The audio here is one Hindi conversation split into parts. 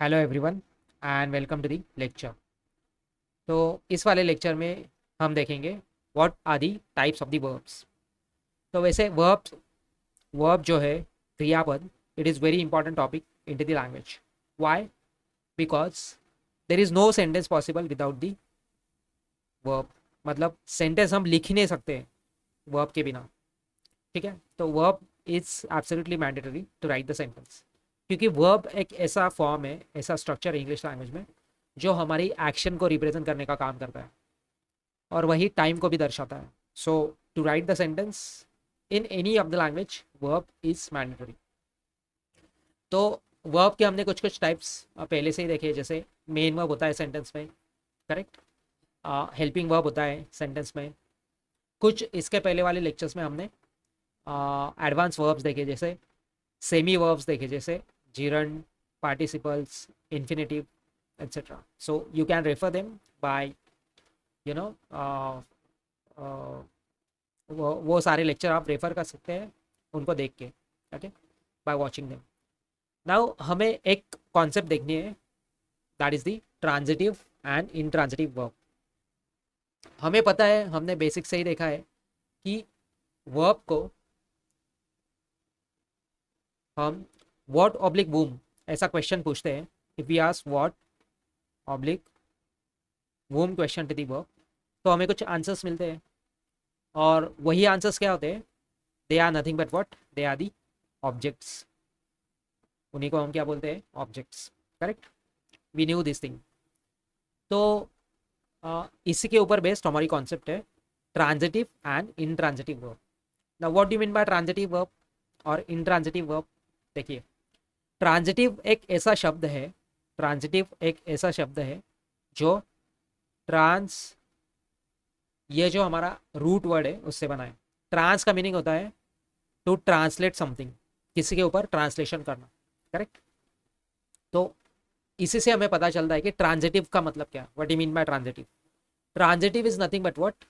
Hello everyone and welcome to the lecture. तो इस वाले लेक्चर में हम देखेंगे what are the types of the verbs. तो वैसे वर्ब जो है क्रियापद, it is very important topic in to the language. Why? Because there is no sentence possible without the verb. मतलब सेंटेंस हम लिख ही नहीं सकते वर्ब के बिना। ठीक है, तो verb is absolutely mandatory to write the sentence, क्योंकि वर्ब एक ऐसा फॉर्म है, ऐसा स्ट्रक्चर है इंग्लिश लैंग्वेज में जो हमारी एक्शन को रिप्रेजेंट करने का काम करता है और वही टाइम को भी दर्शाता है। So to write the sentence in any of the language verb is mandatory. तो वर्ब के हमने कुछ कुछ टाइप्स पहले से ही देखे, जैसे मेन वर्ब होता है सेंटेंस में, करेक्ट। हेल्पिंग वर्ब होता है सेंटेंस में। कुछ इसके पहले वाले लेक्चर्स में हमने एडवांस वर्ब्स देखे, जैसे सेमी वर्ब्स देखे, जैसे gerund, participles, infinitive, etc. So you can refer them by you know uh, uh, वो सारे लेक्चर आप रेफर कर सकते हैं उनको देख के, okay, by watching them. Now हमें एक कॉन्सेप्ट देखनी है, that is the transitive and intransitive verb. हमें पता है, हमने बेसिक से ही देखा है कि वर्ब को हम व्हाट ऑब्लिक वूम ऐसा क्वेश्चन पूछते हैं। If we ask what oblique whom question to the verb, तो हमें कुछ आंसर्स मिलते हैं और वही आंसर्स क्या होते हैं? They are nothing but what, they are the objects. उन्हीं को हम क्या बोलते हैं? Objects, correct. We knew this thing. तो इसी के ऊपर बेस्ड हमारी कॉन्सेप्ट है transitive and intransitive verb. Now what do mean by transitive verb और इनट्रांजिटिव वर्ब? देखिए, ट्रांजिटिव एक ऐसा शब्द है, ट्रांजिटिव एक ऐसा शब्द है जो ट्रांस, ये जो हमारा रूट वर्ड है उससे बना है। ट्रांस का मीनिंग होता है टू ट्रांसलेट समथिंग, किसी के ऊपर ट्रांसलेशन करना, करेक्ट। तो इसी से हमें पता चलता है कि ट्रांजिटिव का मतलब क्या, what you mean by transitive. Transitive is nothing but what,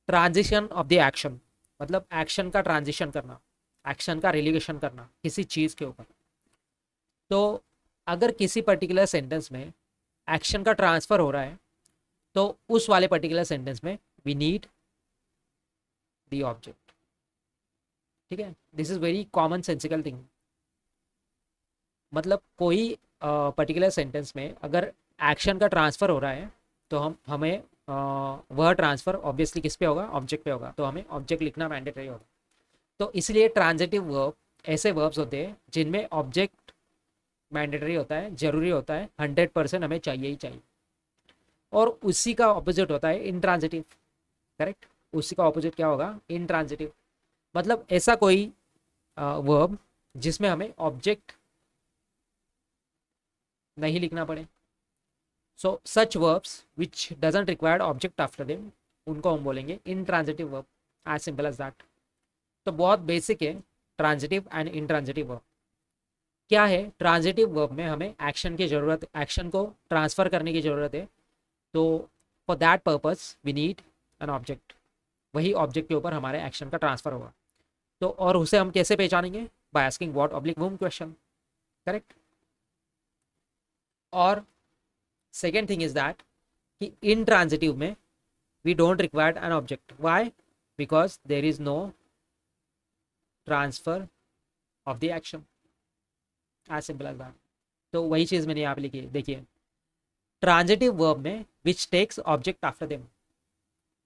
transition of the action. मतलब एक्शन का ट्रांजिशन करना, एक्शन का रिलीगेशन करना किसी चीज के ऊपर। तो अगर किसी पर्टिकुलर सेंटेंस में एक्शन का ट्रांसफर हो रहा है तो उस वाले पर्टिकुलर सेंटेंस में वी नीड द ऑब्जेक्ट। ठीक है, this is very common sensical thing. मतलब कोई पर्टिकुलर सेंटेंस में अगर एक्शन का ट्रांसफर हो रहा है तो हमें वह ट्रांसफर ऑब्वियसली किस पे होगा? ऑब्जेक्ट पे होगा। तो हमें ऑब्जेक्ट लिखना मैंडेटरी होगा। तो इसलिए ट्रांजिटिव वर्ब ऐसे वर्ब्स होते हैं जिनमें ऑब्जेक्ट मैंडेटरी होता है, जरूरी होता है, 100% हमें चाहिए ही चाहिए। और उसी का ऑपोजिट होता है इनट्रांजिटिव, करेक्ट। उसी का ऑपोजिट क्या होगा? इनट्रांजिटिव। मतलब ऐसा कोई वर्ब जिसमें हमें ऑब्जेक्ट नहीं लिखना पड़े। So such verbs which doesn't required object after them, उनको हम बोलेंगे intransitive verb. As simple as that. तो बहुत बेसिक है ट्रांजिटिव एंड इनट्रांजिटिव वर्ब। क्या है? ट्रांजिटिव वर्ब में हमें एक्शन की जरूरत, एक्शन को ट्रांसफर करने की जरूरत है। तो for that purpose we need an object. वही ऑब्जेक्ट के ऊपर हमारे एक्शन का ट्रांसफर होगा। तो और उसे हम कैसे पहचानेंगे? By asking what oblique whom question, correct. और सेकेंड थिंग इज दैट कि इन ट्रांजिटिव में we don't require an object. Why? Because there is no transfer of the action, as simple as that. तो वही चीज मैंने यहाँ पे लिखी है, देखिए। ट्रांजिटिव वर्ब में which takes object after them,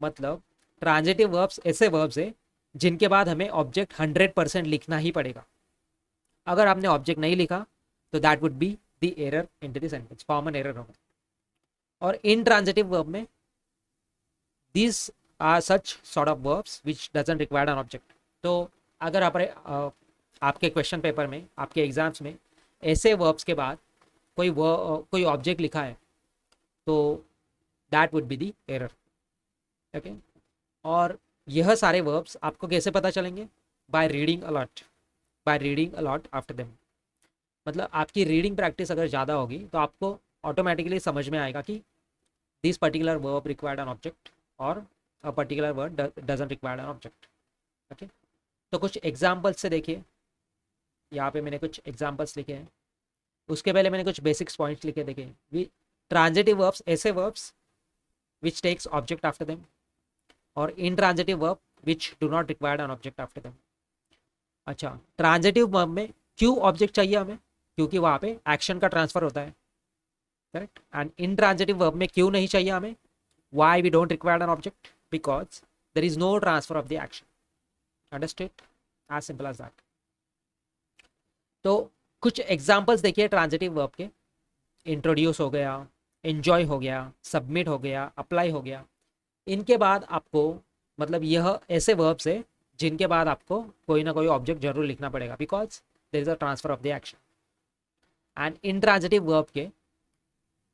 मतलब ट्रांजिटिव वर्ब्स ऐसे वर्ब्स है जिनके बाद हमें ऑब्जेक्ट 100% लिखना ही पड़ेगा। अगर आपने ऑब्जेक्ट नहीं लिखा तो that would be the error in to the sentence, common error होगा। और इन ट्रांजिटिव वर्ब में these are such sort of verbs which doesn't require an object. तो अगर आपके क्वेश्चन पेपर में, आपके एग्जाम्स में ऐसे वर्ब्स के बाद कोई ऑब्जेक्ट लिखा है तो that would be the error, okay. और यह सारे वर्ब्स आपको कैसे पता चलेंगे? By reading allot, by reading allot after them. मतलब आपकी रीडिंग प्रैक्टिस अगर ज़्यादा होगी तो आपको ऑटोमेटिकली समझ में आएगा कि this particular verb required an object और a particular word doesn't required an object, okay. तो कुछ एग्जाम्पल्स से देखिए, यहाँ पे मैंने कुछ एग्जाम्पल्स लिखे हैं। उसके पहले मैंने कुछ बेसिक्स पॉइंट्स लिखे देखे। ट्रांजिटिव वर्ब्स ऐसे verbs which takes object after them, और intransitive verb which do not required an object after them. अच्छा, ट्रांजिटिव वर्ब में क्यों ऑब्जेक्ट चाहिए हमें? क्योंकि वहां पे एक्शन का ट्रांसफर होता है, करेक्ट। एंड इनट्रांजिटिव वर्ब में क्यों नहीं चाहिए हमें? Why we don't require an object? Because there is no transfer of the action. Understood? As simple as that. तो कुछ एग्जांपल्स देखिए ट्रांजिटिव वर्ब के। इंट्रोड्यूस हो गया, एंजॉय हो गया, सबमिट हो गया, अप्लाई हो गया। इनके बाद आपको, मतलब यह ऐसे वर्ब्स है जिनके बाद आपको कोई ना कोई ऑब्जेक्ट जरूर लिखना पड़ेगा, because there is a transfer of the action. And intransitive verb के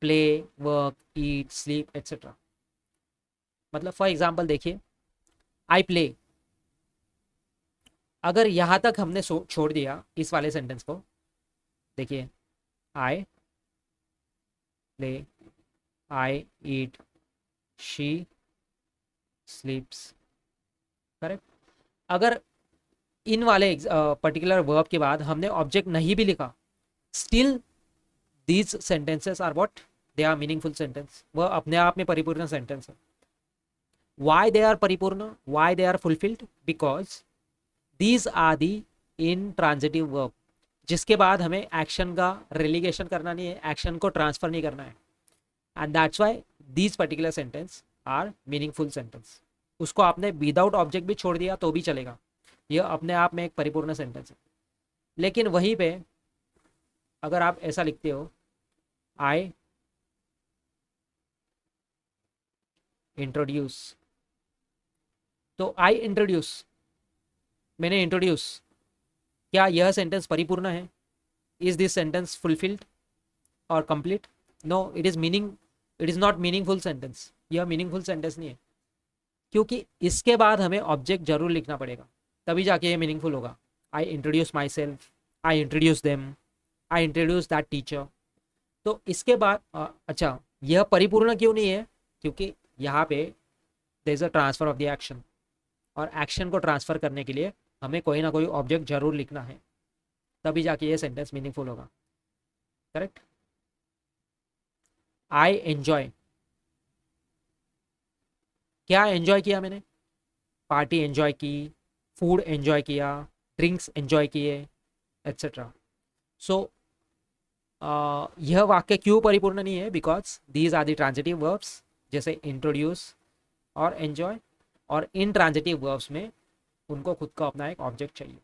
play, work, eat, sleep etcetera. मतलब फॉर एग्जाम्पल देखिए, आई प्ले। अगर यहां तक हमने छोड़ दिया इस वाले सेंटेंस को, देखिए I play, I eat, she स्लीप्स, correct. अगर इन वाले पर्टिकुलर वर्ब के बाद हमने ऑब्जेक्ट नहीं भी लिखा, still these sentences are what? They are meaningful sentence. वह अपने आप में परिपूर्ण सेंटेंस है। वाई दे आर परिपूर्ण, why they are fulfilled? Because these are the intransitive verb, जिसके बाद हमें एक्शन का रेलिगेशन करना नहीं है, एक्शन को ट्रांसफर नहीं करना है। And that's why these particular sentence are meaningful sentence. उसको आपने विदाउट ऑब्जेक्ट भी छोड़ दिया तो भी चलेगा, यह अपने आप में एक परिपूर्ण सेंटेंस है। लेकिन वहीं पे अगर आप ऐसा लिखते हो, आई इंट्रोड्यूस, तो आई इंट्रोड्यूस, मैंने इंट्रोड्यूस, क्या यह सेंटेंस परिपूर्ण है? इज दिस सेंटेंस फुलफिल्ड और complete? No, it is not meaningful sentence. यह मीनिंगफुल सेंटेंस नहीं है, क्योंकि इसके बाद हमें ऑब्जेक्ट जरूर लिखना पड़ेगा, तभी जाके ये मीनिंगफुल होगा। I introduce my self, I introduce them, I introduce that teacher. तो इसके बाद अच्छा, यह परिपूर्ण क्यों नहीं है? क्योंकि यहाँ पे there is a transfer of the action, और एक्शन को ट्रांसफर करने के लिए हमें कोई ना कोई ऑब्जेक्ट जरूर लिखना है, तभी जाके ये सेंटेंस मीनिंगफुल होगा, करेक्ट। आई एंजॉय, क्या एंजॉय किया मैंने? पार्टी एंजॉय की, फूड एंजॉय किया, ड्रिंक्स एंजॉय किए एट्सेट्रा। सो यह वाक्य क्यों परिपूर्ण नहीं है? Because these are the transitive verbs, जैसे इंट्रोड्यूस और एंजॉय, और इन ट्रांजिटिव वर्ब्स में उनको खुद का अपना एक ऑब्जेक्ट चाहिए।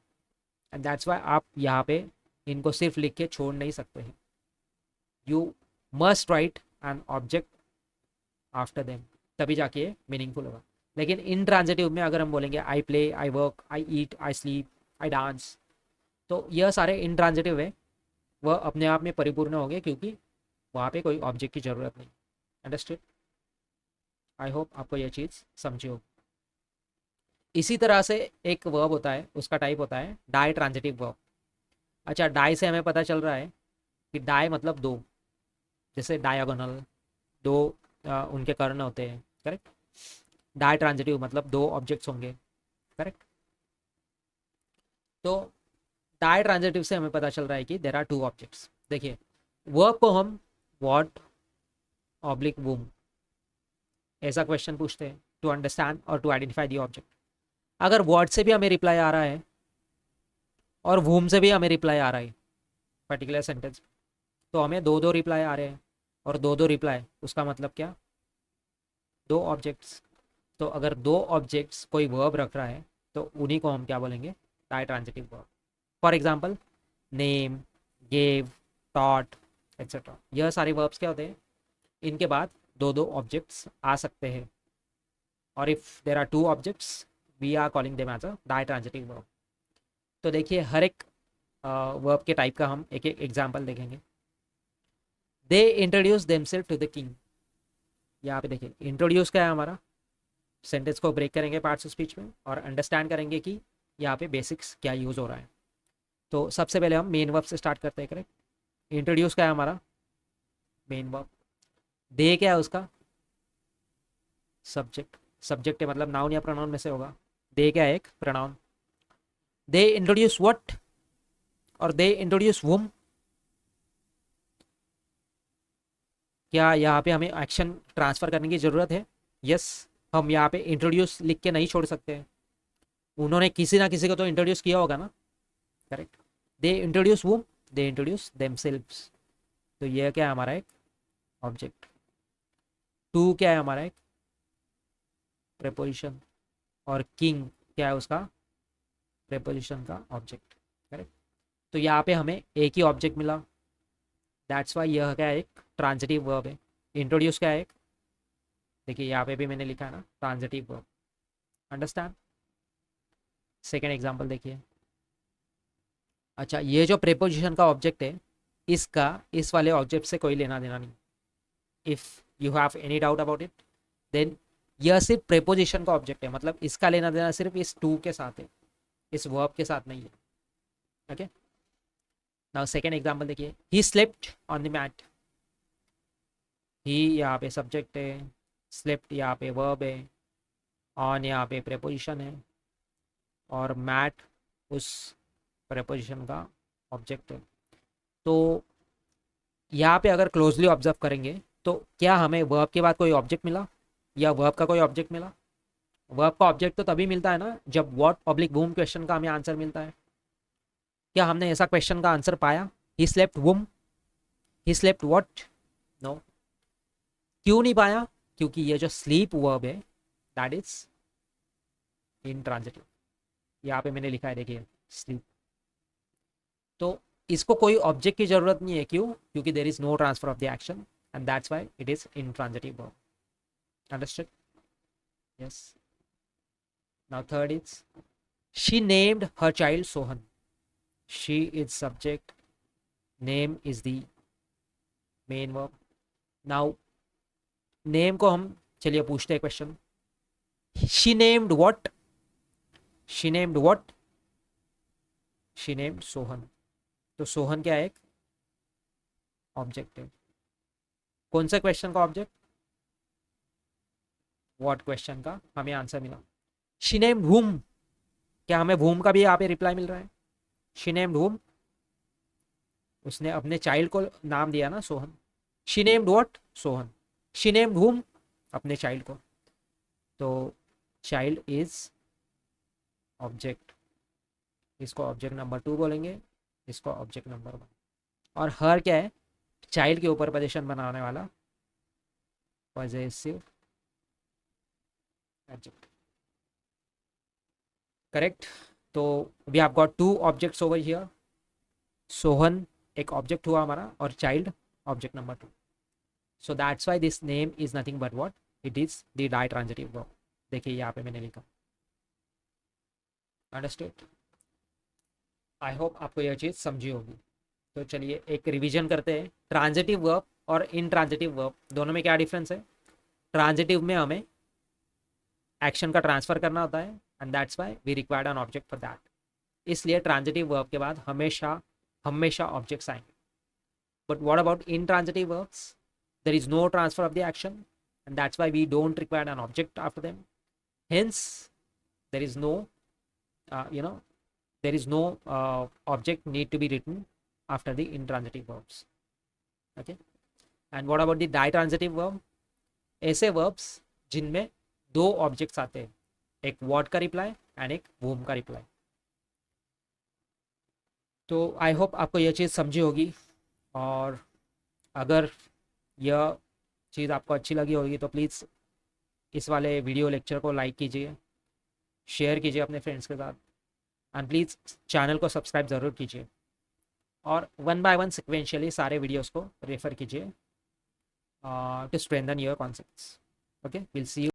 एंड दैट्स वाई आप यहाँ पे इनको सिर्फ लिख के छोड़ नहीं सकते हैं, you must write N object after them, तभी जाके मीनिंगफुल होगा। लेकिन इन ट्रांजिटिव में अगर हम बोलेंगे I play, I work, I eat, I sleep, I dance, तो यह सारे इन ट्रांजिटिव है, वह अपने आप में परिपूर्ण हो गए, क्योंकि वहाँ पे कोई ऑब्जेक्ट की ज़रूरत नहीं। अंडरस्टूड? आई होप आपको यह चीज़ समझी हो। इसी तरह से एक वर्ब होता है, उसका टाइप होता है डाई ट्रांजिटिव वर्ब। अच्छा, डाई से हमें पता चल रहा है कि डाई मतलब दो, जैसे डायगोनल, दो उनके कर्ण होते हैं, करेक्ट। डाई ट्रांजिटिव मतलब दो ऑब्जेक्ट्स होंगे, करेक्ट। तो डाई ट्रांजिटिव से हमें पता चल रहा है कि देर आर टू ऑब्जेक्ट्स। देखिए, वर्ब को हम व्हाट ऑब्लिक वूम ऐसा क्वेश्चन पूछते हैं टू अंडरस्टैंड और टू आइडेंटिफाई द ऑब्जेक्ट। अगर वर्ड से भी हमें रिप्लाई आ रहा है और वूम से भी हमें रिप्लाई आ रहा है पर्टिकुलर सेंटेंस, तो हमें दो दो रिप्लाई आ रहे हैं, और दो दो रिप्लाई उसका मतलब क्या? दो ऑब्जेक्ट्स। तो अगर दो ऑब्जेक्ट्स कोई वर्ब रख रहा है तो उन्हीं को हम क्या बोलेंगे? Ditransitive verb. For example, name, gave, taught etcetera, यह सारे वर्ब्स क्या होते हैं? इनके बाद दो दो ऑब्जेक्ट्स आ सकते हैं, और if there are two objects we are calling them as a ditransitive verb. तो देखिए, हर एक वर्ब के टाइप का हम एक एक एग्जाम्पल देखेंगे। They introduce themselves to the king. यहाँ पे देखिए, इंट्रोड्यूस क्या है हमारा? सेंटेंस को ब्रेक करेंगे पार्ट्स ऑफ स्पीच में और अंडरस्टैंड करेंगे कि यहाँ पे बेसिक्स क्या यूज़ हो रहा है। तो सबसे पहले हम मेन वर्ब से स्टार्ट करते हैं, करेक्ट। इंट्रोड्यूस क्या है हमारा? Main verb. दे क्या है उसका? सब्जेक्ट। सब्जेक्ट है मतलब नाउन या प्रोनाउन में से होगा। दे क्या है? एक प्रोनाउन। दे इंट्रोड्यूस व्हाट और दे इंट्रोड्यूस वुम। क्या यहाँ पे हमें एक्शन ट्रांसफ़र करने की ज़रूरत है? यस। हम यहाँ पे इंट्रोड्यूस लिख के नहीं छोड़ सकते हैं, उन्होंने किसी ना किसी को तो इंट्रोड्यूस किया होगा ना। Correct. They introduce whom, they introduce themselves. तो ये क्या है हमारा एक ऑब्जेक्ट। टू क्या है हमारा एक प्रेपोजिशन, और किंग क्या है उसका प्रेपोजिशन का ऑब्जेक्ट। करेक्ट। तो यहाँ पे हमें एक ही ऑब्जेक्ट मिला, दैट्स वाई यह क्या है एक ट्रांजिटिव वर्ब है। इंट्रोड्यूस क्या है एक, देखिए यहाँ पे भी मैंने लिखा है ना transitive verb. Understand. Second example देखिए। अच्छा, ये जो प्रेपोजिशन का ऑब्जेक्ट है, इसका इस वाले ऑब्जेक्ट से कोई लेना देना नहीं। If you have any doubt about it, then यह सिर्फ प्रेपोजिशन का ऑब्जेक्ट है, मतलब इसका लेना देना सिर्फ इस टू के साथ है, इस वर्ब के साथ नहीं है। ओके। नाउ सेकेंड एग्जाम्पल देखिए। He slept on the mat. He यहाँ पे सब्जेक्ट है, स्लेप्ट यहाँ पे वर्ब है, ऑन यहाँ पे प्रेपोजिशन है, और मैट उस प्रेपोजिशन का ऑब्जेक्ट है। तो यहाँ पे अगर क्लोजली ऑब्जर्व करेंगे तो क्या हमें वर्ब के बाद कोई ऑब्जेक्ट मिला, या वर्ब का कोई ऑब्जेक्ट मिला? वर्ब का ऑब्जेक्ट तो तभी मिलता है ना जब व्हाट पब्लिक वूम क्वेश्चन का हमें आंसर मिलता है। क्या हमने ऐसा क्वेश्चन का आंसर पाया? He slept whom, he slept what? No. क्यों नहीं पाया? क्योंकि ये जो स्लीप वर्ब है दैट इज इंट्रांजिटिव। यहाँ पे मैंने लिखा है देखिए स्लीप। तो इसको कोई ऑब्जेक्ट की जरूरत नहीं है। क्यों? क्योंकि there is no transfer of the action, and that's why it is intransitive verb. Understood? Yes. Now third is she named her child Sohan. She is subject, name is the main verb. Now name को हम चलिए पूछते हैं question. She named what? She named what? She named Sohan. तो सोहन क्या है एक ऑब्जेक्ट है। कौन सा क्वेश्चन का ऑब्जेक्ट? व्हाट क्वेश्चन का हमें आंसर मिला। शी नेम्ड वूम, क्या हमें वूम का भी यहाँ पे रिप्लाई मिल रहा है? शी नेम्ड वूम, उसने अपने चाइल्ड को नाम दिया ना Sohan. She named what? Sohan. She named whom? अपने चाइल्ड को। तो चाइल्ड इज ऑब्जेक्ट, इसको ऑब्जेक्ट नंबर 2 बोलेंगे, इसको ऑब्जेक्ट नंबर 1। और हर क्या है? चाइल्ड के ऊपर पोजीशन बनाने वाला पॉजेसिव एडजेक्ट। करेक्ट। तो we have got two objects over here. Sohan एक ऑब्जेक्ट हुआ हमारा, और child object number 2। So that's why this name is nothing but what, it is the ditransitive verb. देखिए यहाँ पे मैंने लिखा। अंडरस्टूड? आई होप आपको यह चीज़ समझी होगी। तो चलिए एक रिवीजन करते हैं। ट्रांजिटिव वर्ब और इनट्रांजिटिव वर्ब दोनों में क्या डिफरेंस है? ट्रांजिटिव में हमें एक्शन का ट्रांसफर करना होता है, and that's why we required an object for that. इसलिए ट्रांजिटिव वर्ब के बाद हमेशा हमेशा ऑब्जेक्ट्स आएंगे। But what about intransitive verbs? There is no transfer of the action, and that's why we don't require an object after them. Hence there is no you know there is no object need to be written after the intransitive verbs. Okay. And what about the ditransitive verb? ऐसे verbs जिनमें दो ऑब्जेक्ट्स आते हैं, एक what का रिप्लाई एंड एक whom का रिप्लाई। तो आई होप आपको यह चीज़ समझी होगी, और अगर यह चीज़ आपको अच्छी लगी होगी तो प्लीज़ इस वाले वीडियो लेक्चर को लाइक कीजिए, शेयर कीजिए अपने फ्रेंड्स के साथ, एंड प्लीज़ चैनल को सब्सक्राइब ज़रूर कीजिए, और वन बाय वन सिक्वेंशियली सारे वीडियोस को रेफर कीजिए to strengthen your concepts. Okay, will see you.